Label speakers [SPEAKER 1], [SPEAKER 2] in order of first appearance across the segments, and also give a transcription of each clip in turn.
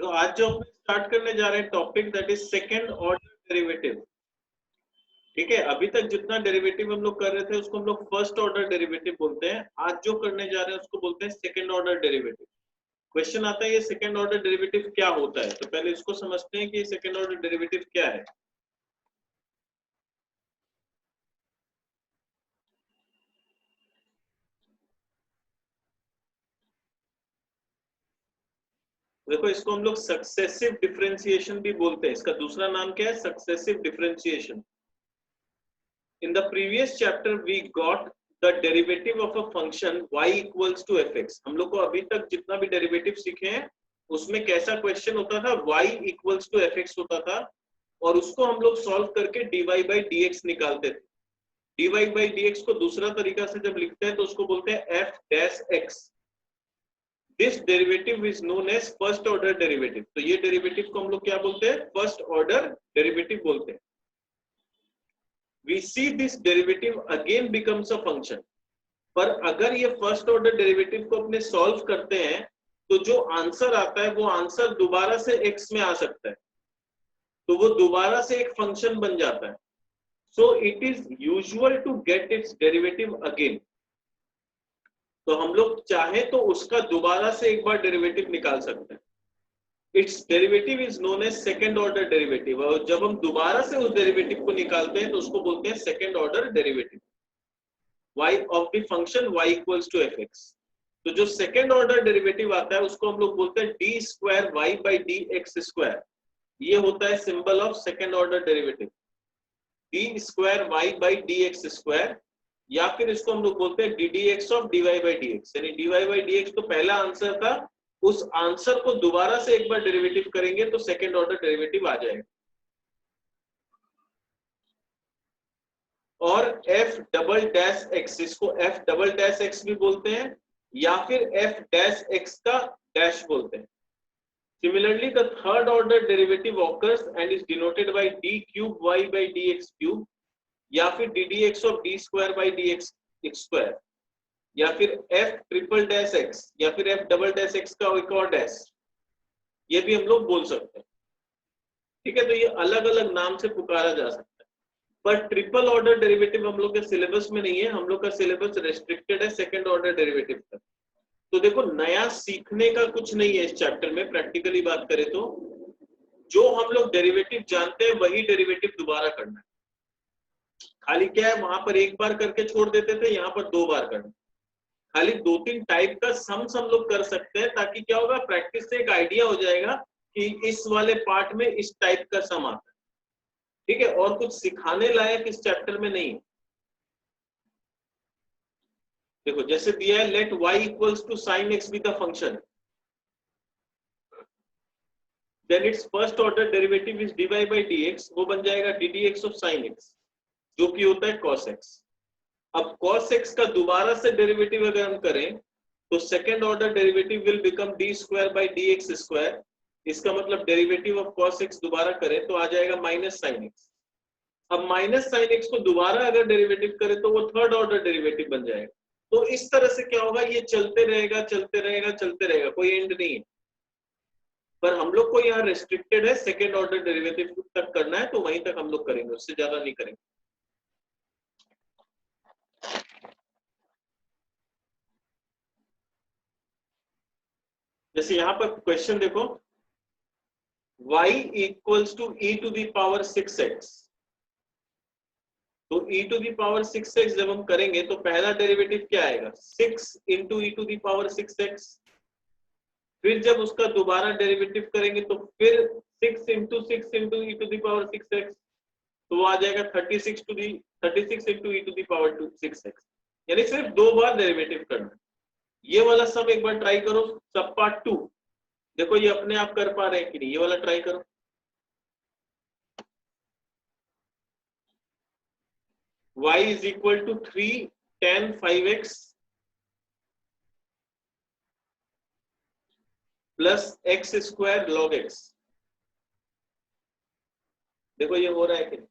[SPEAKER 1] तो आज जो हम स्टार्ट करने जा रहे हैं topic that is second order derivative. ठीक है, अभी तक जितना डेरिवेटिव हम लोग कर रहे थे उसको हम लोग फर्स्ट ऑर्डर डेरिवेटिव बोलते हैं। आज जो करने जा रहे हैं उसको बोलते हैं सेकंड ऑर्डर डेरिवेटिव। क्वेश्चन आता है ये सेकंड ऑर्डर डेरिवेटिव क्या होता है, तो पहले इसको समझते हैं कि सेकंड ऑर्डर डेरिवेटिव क्या है। देखो, इसको हम लोग सक्सेसिव डिफरेंशिएशन भी बोलते हैं। इसका दूसरा नाम क्या है? Successive differentiation. In the previous chapter we got the derivative of a function y equals to fx। हम लोग को अभी तक जितना भी डेरिवेटिव सीखे हैं उसमें कैसा क्वेश्चन होता था, y equals to fx होता था, और उसको हम लोग सॉल्व करके dy by dx निकालते थे। dy by dx को दूसरा तरीका से जब लिखते हैं तो उसको बोलते हैं f dash x। This derivative is known as first order derivative. तो ये डेरिवेटिव को हम लोग क्या बोलते हैं? फर्स्ट ऑर्डर डेरिवेटिव बोलते हैं। We see this derivative again becomes a function। पर अगर ये फर्स्ट ऑर्डर डेरिवेटिव को अपने सॉल्व करते हैं तो जो आंसर आता है वो आंसर दोबारा से x में आ सकता है, तो वो दोबारा से एक फंक्शन बन जाता है। So it is usual to get its derivative again. तो हम लोग चाहे तो उसका दोबारा से एक बार डेरिवेटिव निकाल सकते हैं। Its derivative is known as second order derivative, और जब हम दोबारा से उस डेरिवेटिव को निकालते हैं तो उसको बोलते हैं second order derivative y of the function y equals to fx। तो जो सेकेंड ऑर्डर डेरिवेटिव आता है उसको हम लोग बोलते हैं d square y by d x square. ये होता है symbol of second order derivative, d square y by d x square, या फिर इसको हम लोग बोलते हैं d d x of d y by d x. यानी d y by d x तो पहला आंसर था, उस आंसर को दोबारा से एक बार डेरिवेटिव करेंगे तो सेकेंड ऑर्डर डेरिवेटिव आ जाएगा। और f डबल डैश एक्स, इसको f डबल डैश एक्स भी बोलते हैं या फिर f डैश एक्स का डैश बोलते हैं। Similarly the third order derivative occurs and is denoted by d cube y by dx cube, या फिर D d x of D square by d x square, या फिर f ट्रिपल डैश एक्स, या फिर f double dash x का एक और dash, ये भी हम लोग बोल सकते हैं। ठीक है, तो ये अलग अलग नाम से पुकारा जा सकता है। पर ट्रिपल ऑर्डर डेरिवेटिव हम लोग के सिलेबस में नहीं है, हम लोग का सिलेबस रेस्ट्रिक्टेड है सेकंड ऑर्डर डेरिवेटिव तक। तो देखो, नया सीखने का कुछ नहीं है इस चैप्टर में। प्रैक्टिकली बात करें तो जो हम लोग डेरिवेटिव जानते हैं वही डेरिवेटिव दोबारा करना है। खाली क्या है, वहां पर एक बार करके छोड़ देते थे, यहाँ पर दो बार करना। खाली दो तीन टाइप का सम्स हम लोग कर सकते हैं, ताकि क्या होगा, प्रैक्टिस से एक आइडिया हो जाएगा कि इस वाले पार्ट में इस टाइप का सम आता है। ठीक है, और कुछ सिखाने लायक इस चैप्टर में नहीं है। देखो, जैसे दिया है let y equals to sine x be the function, then its first order derivative is dy by dx, वो बन जाएगा d d x of sine x, जो कि होता है cos x। अब cos x का दोबारा से डेरिवेटिव अगर हम करें तो second order derivative will become D square by d x square. इसका मतलब डेरिवेटिव ऑफ cos x दोबारा करें तो आ जाएगा माइनस साइन एक्स। अब माइनस साइन एक्स को दोबारा अगर डेरिवेटिव करें तो वो थर्ड ऑर्डर डेरिवेटिव बन जाएगा। तो इस तरह से क्या होगा, ये चलते रहेगा चलते रहेगा चलते रहेगा, कोई एंड नहीं है। पर हम लोग को यहाँ रेस्ट्रिक्टेड है, सेकेंड ऑर्डर डेरिवेटिव तक करना है, तो वहीं तक हम लोग करेंगे, उससे ज्यादा नहीं करेंगे। जैसे यहाँ पर क्वेश्चन देखो, y equals to e to the power 6x। तो e to the power 6x जब हम करेंगे तो पहला डेरिवेटिव क्या आएगा, 6 into e to the power 6x। फिर जब उसका दोबारा डेरिवेटिव करेंगे तो फिर 6 into six into e to the power 6x, तो वो आ जाएगा 36 into e to the power 6x। यानी सिर्फ दो बार डेरिवेटिव करना। ये वाला सब एक बार ट्राई करो, सब पार्ट 2। देखो ये अपने आप कर पा रहे हैं कि नहीं, ये वाला ट्राई करो। y is equal to 3 tan 5x plus x square log x। देखो ये हो रहा है कि नहीं?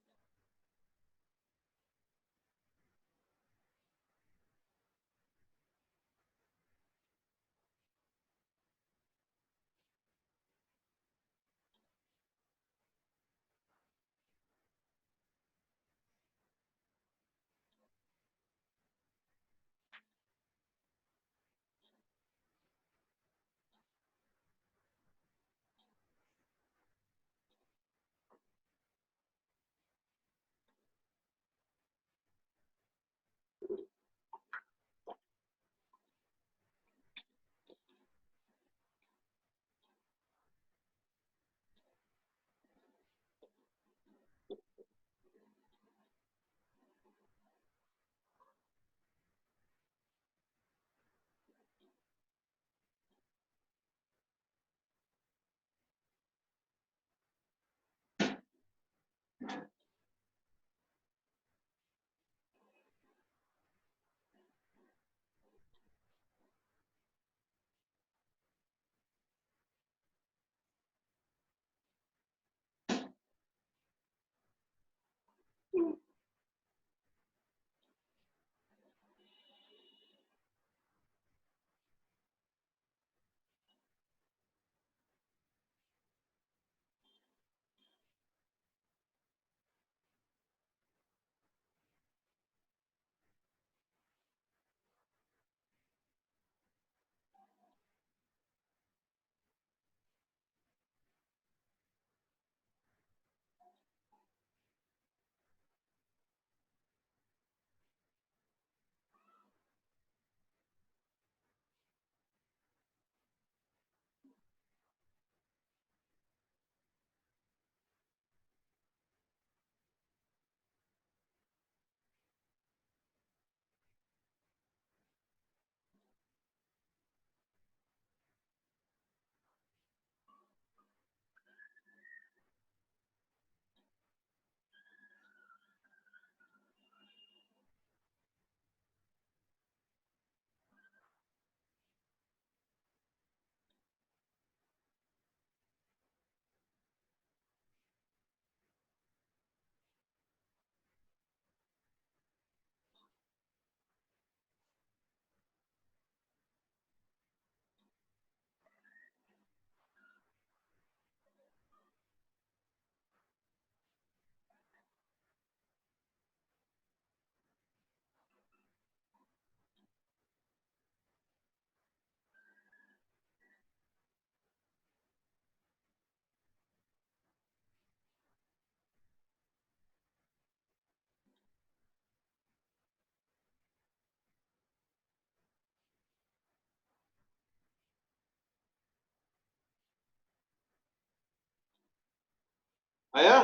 [SPEAKER 1] आया?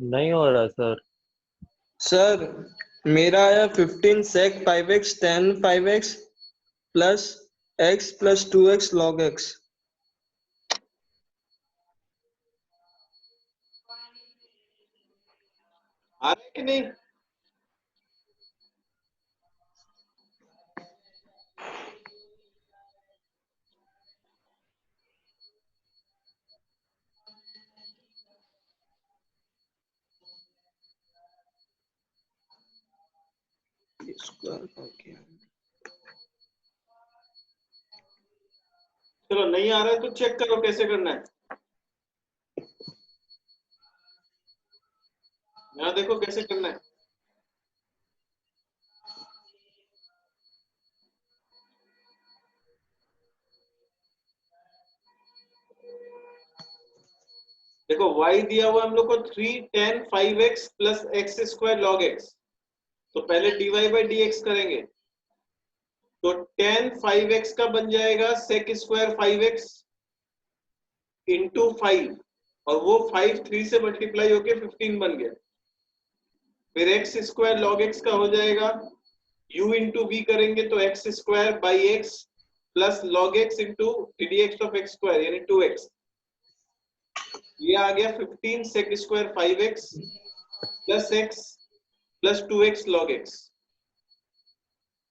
[SPEAKER 2] नहीं हो रहा सर।
[SPEAKER 3] सर मेरा आया 15 sec 5x tan 5x plus x plus 2x log x।
[SPEAKER 1] आ रहा है कि नहीं? चलो नहीं आ रहा है तो चेक करो कैसे करना है। यहाँ देखो कैसे करना है। देखो y दिया हुआ हम लोग को 3 tan 5x plus x square log x. तो पहले dy बाई dx करेंगे तो tan 5x का बन जाएगा sec स्क्वायर 5x इंटू 5 और वो 5 3 से मल्टीप्लाई होके 15 बन गया। फिर एक्स स्क्वायर लॉग एक्स का हो जाएगा u इंटू वी करेंगे तो x square by x plus log x into D x of x square यानी 2x। ये आ गया 15 sec square 5x plus x plus 2x log x।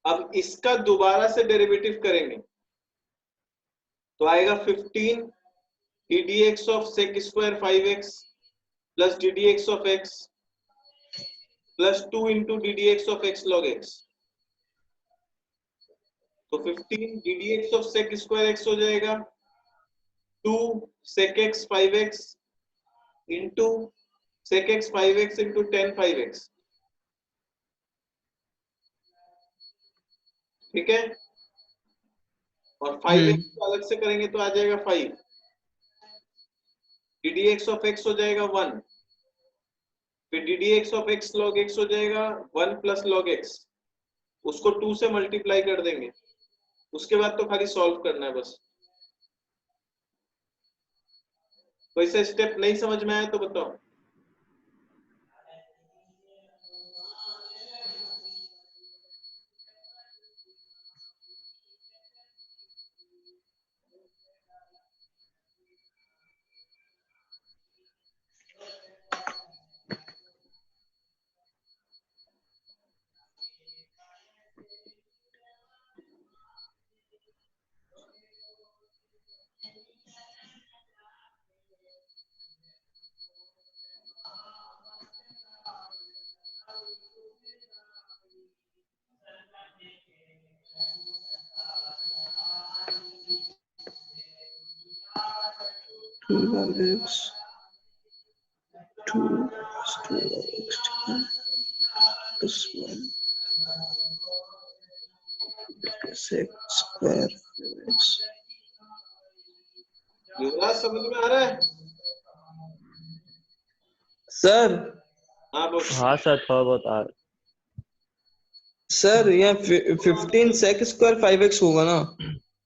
[SPEAKER 1] अब इसका दोबारा से डेरिवेटिव करेंगे तो आएगा 15 ddx of sec square 5x plus ddx of x plus 2 into ddx of x log x। तो 15 ddx of sec square x हो जाएगा 2 sec x 5x into sec x 5x into tan 5x। ठीक है, और 5x को अलग से करेंगे तो आ जाएगा 5। ddx ऑफ x हो जाएगा 1। फिर ddx of x log x हो जाएगा 1 प्लस log x। उसको 2 से मल्टीप्लाई कर देंगे। उसके बाद तो खाली सॉल्व करना है बस। कोई सा स्टेप नहीं समझ में आया तो बताओ।
[SPEAKER 3] 2x 2x plus 1 plus x square x।
[SPEAKER 1] युवराज समझ में आ रहा है?
[SPEAKER 3] सर
[SPEAKER 1] हाँ बोल।
[SPEAKER 2] हाँ सर थोड़ा बहुत आ
[SPEAKER 3] सर यहाँ 15 sec square 5x होगा ना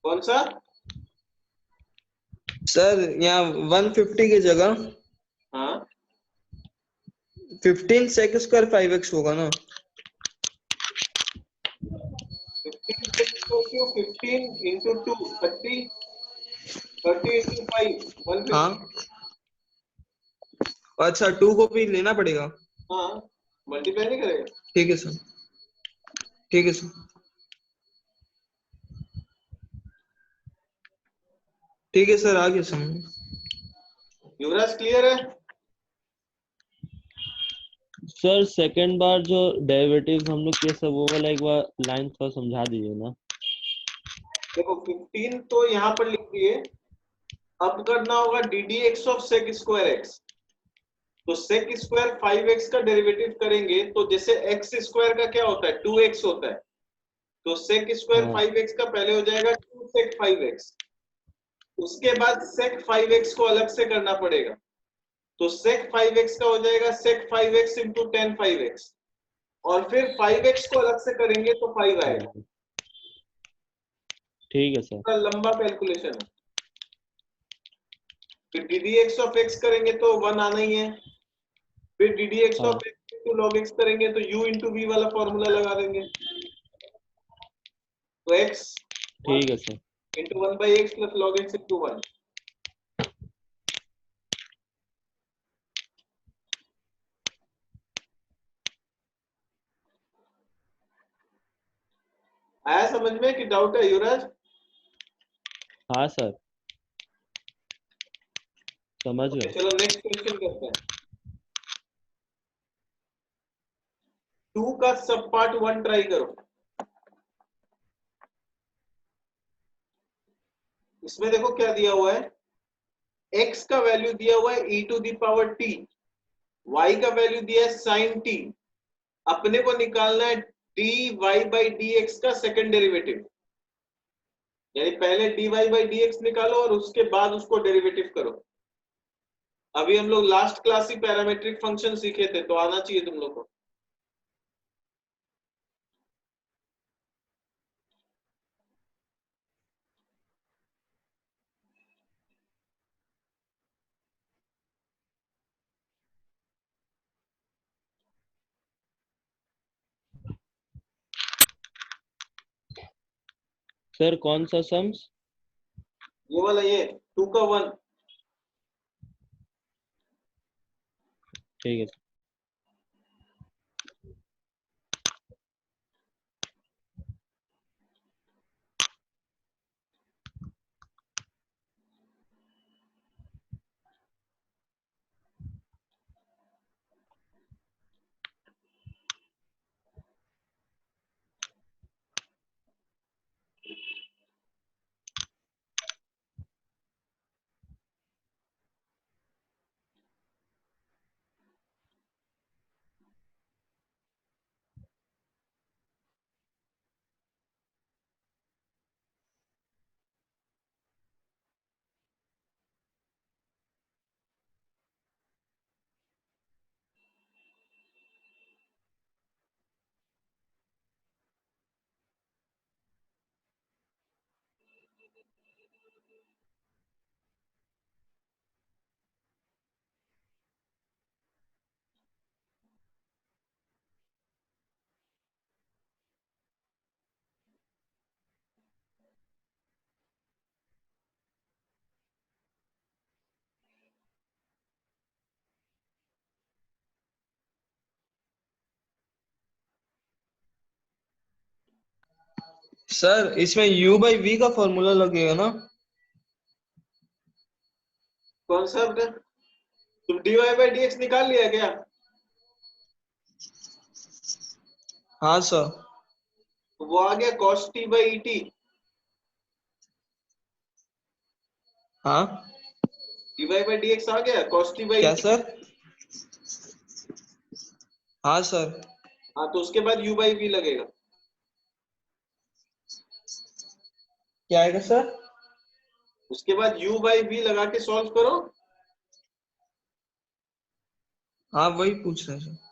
[SPEAKER 1] कौन सा?
[SPEAKER 3] सर? यहाँ 150 की जगह
[SPEAKER 1] हाँ
[SPEAKER 3] 15 sec square 5x होगा ना?
[SPEAKER 1] 15 15 into 2 30 30 into 5 150।
[SPEAKER 3] हाँ अच्छा 2 को भी लेना पड़ेगा।
[SPEAKER 1] हाँ मल्टीप्लाई नहीं करेगा।
[SPEAKER 3] ठीक है सर, ठीक है सर, ठीक है सर, आ गया समझ।
[SPEAKER 1] युवराज क्लियर है?
[SPEAKER 2] सर सेकंड बार जो डेरिवेटिव हम लोग किए सब वो वाला एक बार लाइन थोड़ा समझा दीजिए ना।
[SPEAKER 1] देखो 15 तो यहाँ पर लिख दिए, अब करना होगा d d x of sec square x. तो सेक स्क्वायर 5x का डेरिवेटिव करेंगे तो जैसे एक्स स्क्वायर का क्या होता है 2x होता है, तो सेक स्क्वायर
[SPEAKER 2] हाँ
[SPEAKER 1] 5x का पहले हो जाएगा 2 सेक 5x। उसके बाद सेक 5x को अलग से करना पड़ेगा, तो सेक 5x का हो जाएगा सेक 5x इंटू टेन 5x, और फिर 5x को अलग से करेंगे तो 5 आएगा।
[SPEAKER 2] ठीक है सर।
[SPEAKER 1] लंबा कैलकुलेशन है। फिर D d x of x करेंगे तो 1 आना ही है। फिर डी डी एक्स
[SPEAKER 2] हाँ
[SPEAKER 1] of x into log x करेंगे तो u इंटू वी वाला फॉर्मूला लगा देंगे, तो x
[SPEAKER 2] ठीक है sir.
[SPEAKER 1] Into 1 by x plus log x into 1। आया समझ में कि डाउट है युवराज?
[SPEAKER 2] हाँ सर समझ
[SPEAKER 1] ओके
[SPEAKER 2] गए।
[SPEAKER 1] चलो नेक्स्ट क्वेश्चन करते हैं। 2 का सब पार्ट 1 ट्राई करो। इसमें देखो क्या दिया हुआ है, x का वैल्यू दिया हुआ है e to the power t, y का वैल्यू दिया है sin t। अपने को निकालना है dy बाई dx का सेकंड डेरिवेटिव, यानी पहले dy बाई dx निकालो और उसके बाद उसको डेरिवेटिव करो। अभी हम लोग लास्ट क्लास ही पैरामीट्रिक फंक्शन सीखे थे, तो आना चाहिए तुम लोग को।
[SPEAKER 2] सर कौन सा सम्स?
[SPEAKER 1] ये वाला, ये 2 का 1।
[SPEAKER 2] ठीक है सर।
[SPEAKER 3] सर इसमें u बाई v का फॉर्मूला लगेगा ना?
[SPEAKER 1] कौन सा बेटा? तुम dy बाई dx निकाल लिया क्या?
[SPEAKER 3] हाँ सर।
[SPEAKER 1] तो वो आ गया cos t बाई टी।
[SPEAKER 3] हाँ
[SPEAKER 1] dy by dx आ गया, cos t by
[SPEAKER 3] क्या
[SPEAKER 1] et।
[SPEAKER 3] सर? हाँ सर।
[SPEAKER 1] हाँ, तो उसके बाद u by v लगेगा।
[SPEAKER 3] क्या आएगा सर?
[SPEAKER 1] उसके बाद u by v लगा के सॉल्व करो।
[SPEAKER 3] हाँ वही पूछ रहे हैं सर।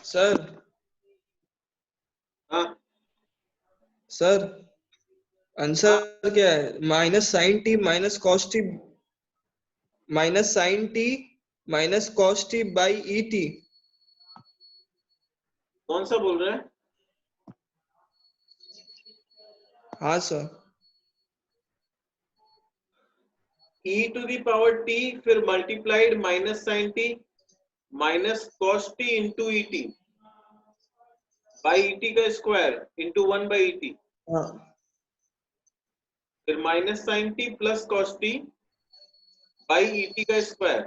[SPEAKER 3] सर
[SPEAKER 1] हाँ,
[SPEAKER 3] सर आंसर क्या है? Minus sine t minus cos t minus sine t minus cos t by e t.
[SPEAKER 1] कौन सा बोल रहा है?
[SPEAKER 3] हाँ sir.
[SPEAKER 1] e to the power t फिर multiplied minus sine t minus cos t into e t by e t का square into 1 by e t,
[SPEAKER 3] हाँ
[SPEAKER 1] फिर minus sine t plus cos t by e t का square.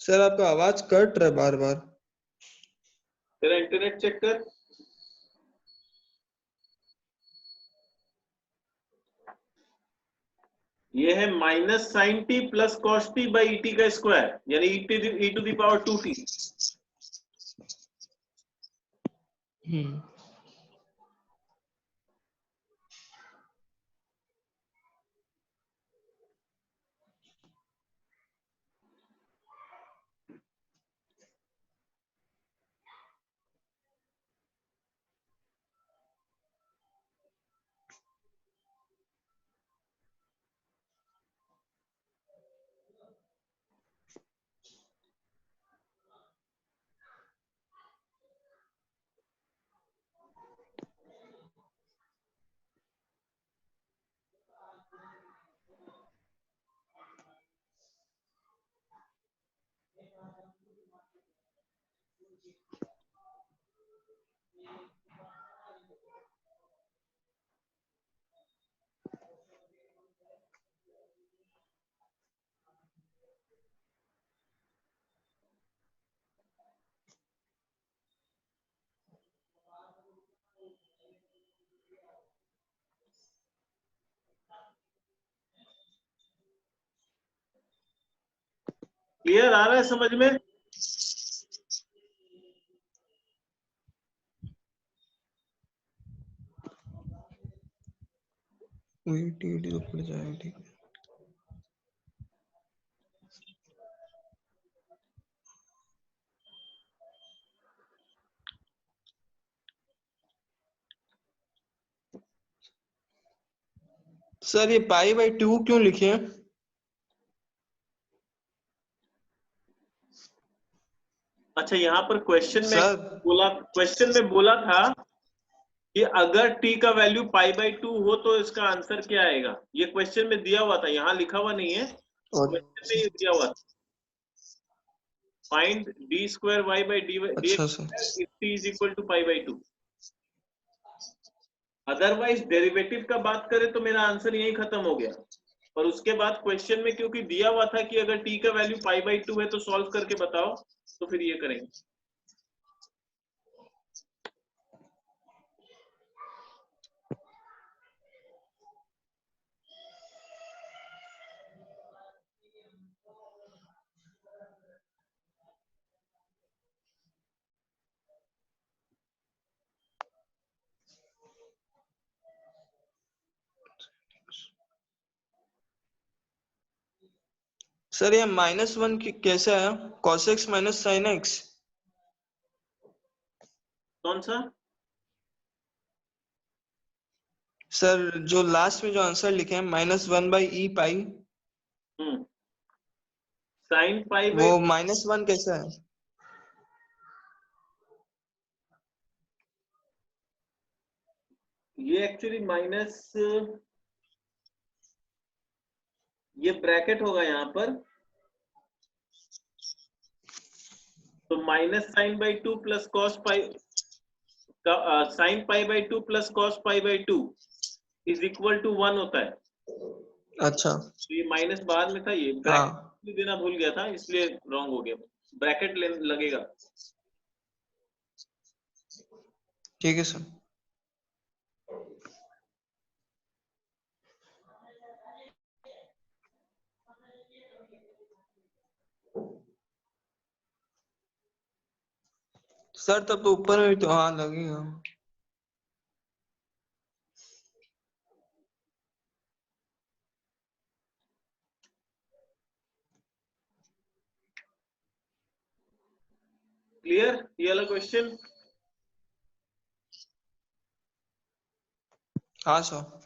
[SPEAKER 3] Sir आपका आवाज cut रहा है बार बार।
[SPEAKER 1] तेरा इंटरनेट चेक कर। ये है minus sine t plus cos t by e t का स्क्वायर, यानी e to the power 2t।
[SPEAKER 3] हम्म।
[SPEAKER 1] क्लियर आ रहा है समझ में?
[SPEAKER 3] टीडी तो पड़ जाएगा, ठीक है। सर ये पाई बाई 2 क्यों लिखे हैं?
[SPEAKER 1] अच्छा, यहाँ पर क्वेश्चन में
[SPEAKER 3] सर
[SPEAKER 1] बोला था कि अगर t का वैल्यू पाई बाई 2 हो तो इसका आंसर क्या आएगा। ये क्वेश्चन में दिया हुआ था, यहाँ लिखा हुआ नहीं है,
[SPEAKER 3] और
[SPEAKER 1] क्वेश्चन में ये दिया हुआ था। Find d square y by
[SPEAKER 3] अच्छा
[SPEAKER 1] dx
[SPEAKER 3] sir,
[SPEAKER 1] if t is equal to pi by 2। Otherwise derivative का बात करें तो मेरा आंसर यही खत्म हो गया। और उसके बाद क्वेश्चन में क्योंकि दिया हुआ था कि अगर t का वैल्यू पाई बाई 2 है तो सॉल्व करके बताओ, तो फिर ये करेंगे।
[SPEAKER 3] सर ये -1 कैसे आया? cos x minus sin x।
[SPEAKER 1] कौन सा?
[SPEAKER 3] सर जो लास्ट में जो आंसर लिखे हैं -1 बाई ई पाई,
[SPEAKER 1] साइन पाई
[SPEAKER 3] वो
[SPEAKER 1] बाई,
[SPEAKER 3] -1 कैसे है?
[SPEAKER 1] ये एक्चुअली माइनस, ये ब्रैकेट होगा यहाँ पर, तो minus sine by 2 plus cos pi, sine pi by 2 plus cos pi by 2 is equal to 1 होता है।
[SPEAKER 3] अच्छा
[SPEAKER 1] तो ये माइनस बाद में था, ये
[SPEAKER 3] हाँ
[SPEAKER 1] ब्रैकेट देना भूल गया था इसलिए रॉन्ग हो गया। ब्रैकेट लगेगा।
[SPEAKER 3] ठीक है सर। सर तब तो ऊपर में भी तो हाँ लगेगा।
[SPEAKER 1] क्लियर ये वाला क्वेश्चन?
[SPEAKER 3] हाँ सर।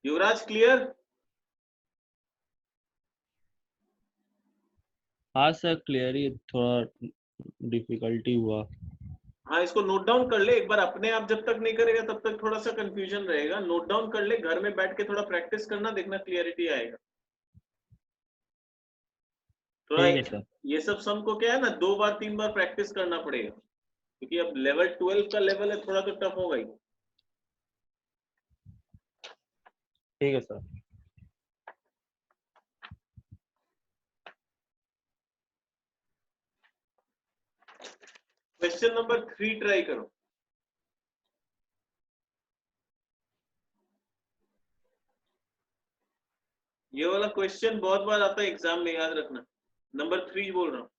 [SPEAKER 1] युवराज क्लियर?
[SPEAKER 2] हाँ सर क्लियर, ही थोड़ा डिफिकल्टी हुआ।
[SPEAKER 1] हाँ, इसको नोट डाउन कर ले एक बार। अपने आप जब तक नहीं करेगा तब तक थोड़ा सा कंफ्यूजन रहेगा। नोट डाउन कर ले, घर में बैठ के थोड़ा प्रैक्टिस करना, देखना क्लियरिटी आएगा थोड़ा।
[SPEAKER 2] ठीक है सर।
[SPEAKER 1] ये सब सम को क्या है ना, 2 बार 3 बार प्रैक्टिस करना पड़ेगा, क्योंकि अब लेवल 12 का लेवल है, थोड़ा तो टफ होगा ही।
[SPEAKER 2] ठीक है सर।
[SPEAKER 1] क्वेश्चन नंबर 3 ट्राई करो। ये वाला क्वेश्चन बहुत बार आता है एग्जाम में, याद रखना। नंबर 3 बोल रहा हूँ।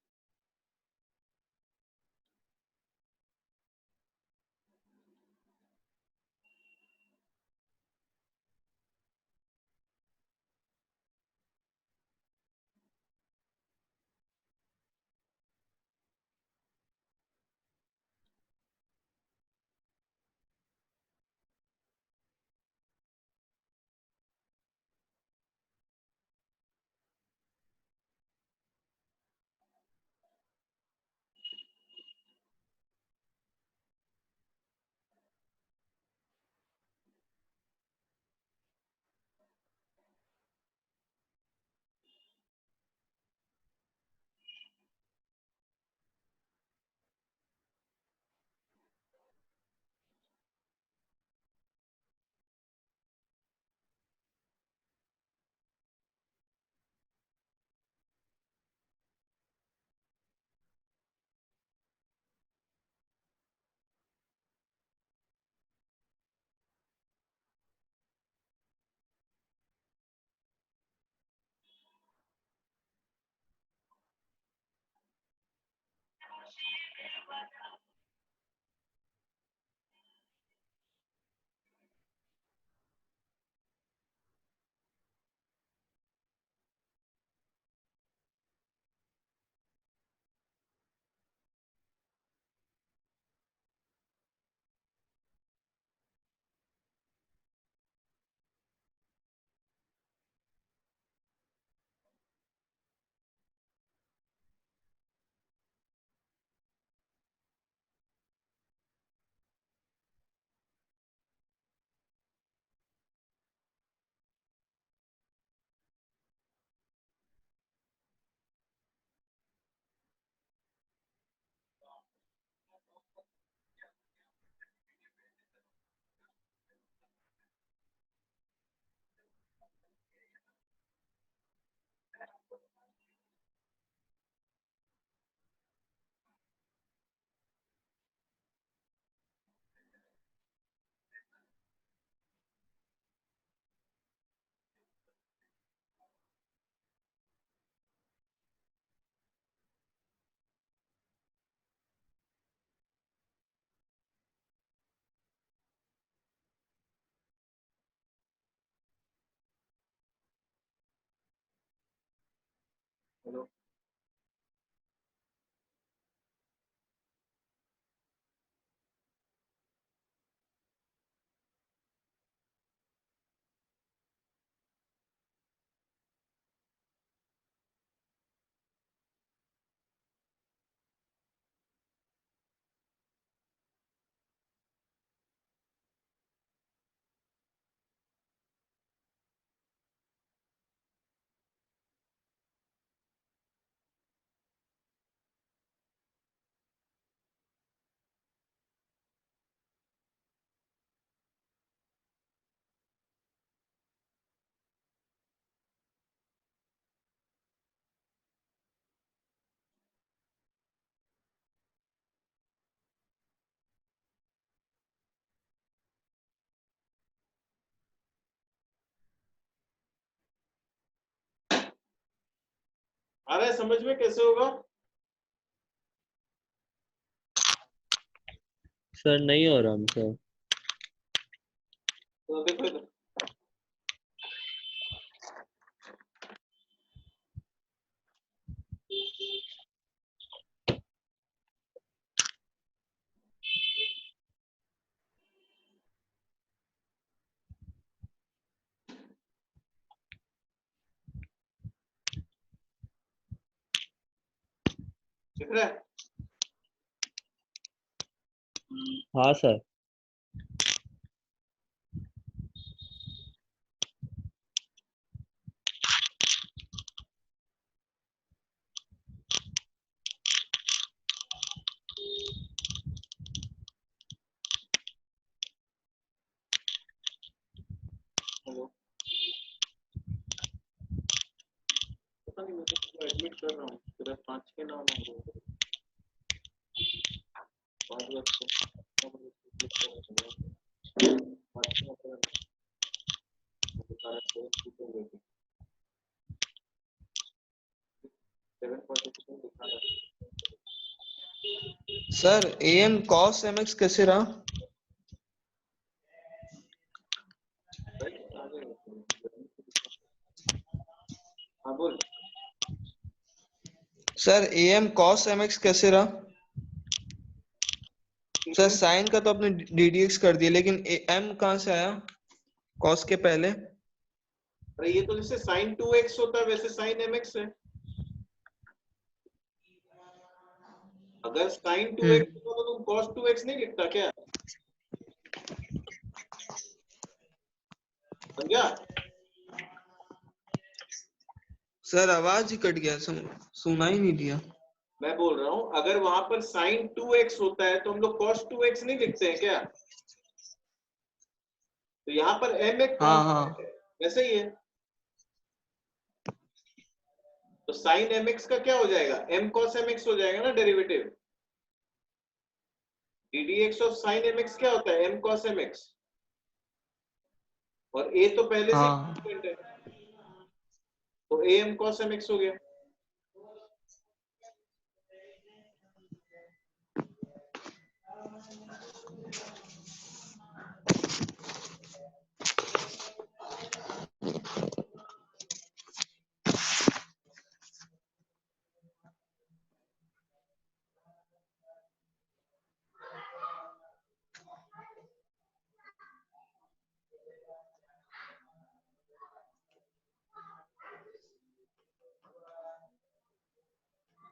[SPEAKER 1] हेलो, आ रहा है समझ में कैसे होगा?
[SPEAKER 2] सर नहीं हो रहा हमसे।
[SPEAKER 1] तो देखो इधर, दिख रहा है?
[SPEAKER 2] हाँ सर।
[SPEAKER 1] हेलो, पता नहीं मैं तो एडमिट कर रहा हूँ, तेरा 5 के नाम आ रहे हैं। 5 बजे से 9 बजे से क्लिक कर रहा हूँ। 5 का पता नहीं, बता रहा है 7:47 दिखा रहा है।
[SPEAKER 3] सर am cos mx कैसे रहा?
[SPEAKER 1] राइट, आ जाएगा। हाँ बोल।
[SPEAKER 3] सर am cos mx कैसे रहा? सर साइन का तो आपने ddx कर दिया, लेकिन m कहाँ से आया cos के पहले?
[SPEAKER 1] अरे ये तो जैसे sin 2x होता है वैसे sin mx है। अगर sin 2x होता तो तुम cos 2x नहीं लिखता क्या? समझा?
[SPEAKER 3] सर आवाज ही कट गया, सुना ही नहीं दिया।
[SPEAKER 1] मैं बोल रहा हूँ अगर वहां पर sin 2x होता है तो हम लोग cos 2x नहीं लिखते हैं क्या? तो यहाँ पर m एक
[SPEAKER 3] हाँ
[SPEAKER 1] कांस्टेंट
[SPEAKER 3] हाँ
[SPEAKER 1] है, वैसे ही है। तो sin mx का क्या हो जाएगा? m cos mx हो जाएगा ना derivative. ddx of sin mx क्या होता है? m cos mx। और a तो पहले से ही
[SPEAKER 3] हाँ।
[SPEAKER 1] कांस्टेंट है, तो a m cos mx हो गया।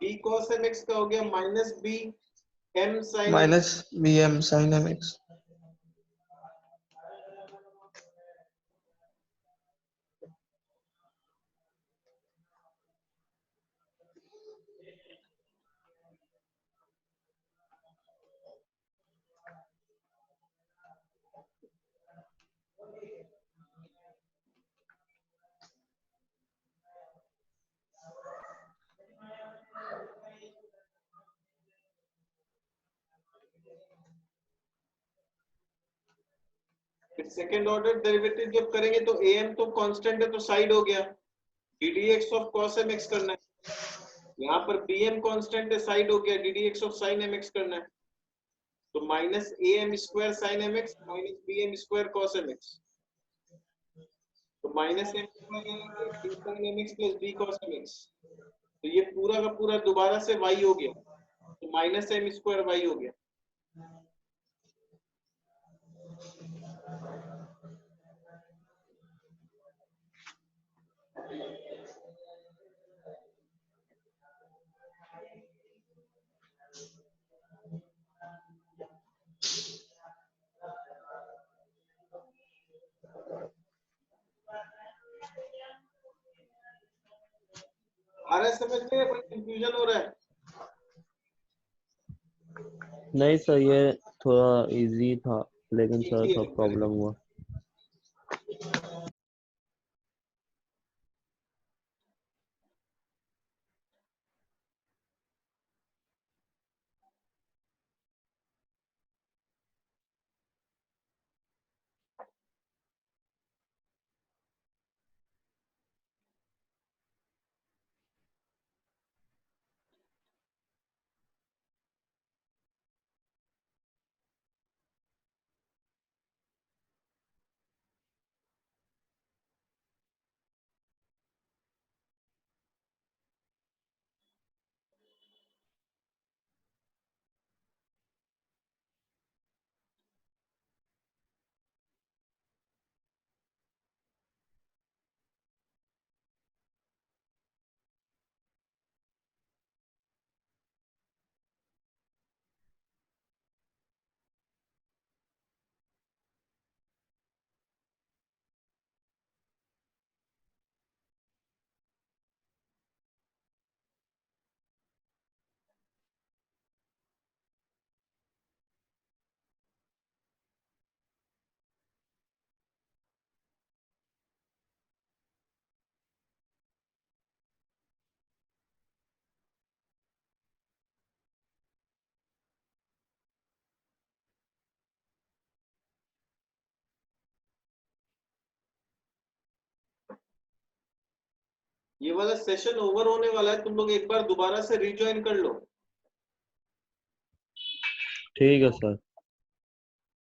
[SPEAKER 1] b cos mx का हो गया minus b m sin mx।
[SPEAKER 3] Minus b m sine m x.
[SPEAKER 1] फिर सेकंड ऑर्डर डेरिवेटिव जब करेंगे तो am तो कांस्टेंट है तो साइड हो गया, ddx ऑफ cos mx करना है। यहाँ पर bm कांस्टेंट है साइड हो गया, ddx ऑफ sin mx करना है। तो minus am square sin mx minus bm square cos mx, तो minus m square b sin mx plus b cos mx। तो ये पूरा का पूरा दोबारा से y हो गया, तो माइनस m स्क्वायर y हो गया। आ रहा है समझ में, कोई कंफ्यूजन हो रहा है?
[SPEAKER 2] नहीं सर, ये थोड़ा इजी था, लेकिन सर
[SPEAKER 1] Easy
[SPEAKER 2] थोड़ा
[SPEAKER 1] है,
[SPEAKER 2] प्रॉब्लम हुआ।
[SPEAKER 1] ये वाला सेशन ओवर होने वाला है, तुम लोग एक बार दोबारा से रिज्वाइन कर लो।
[SPEAKER 2] ठीक है सर।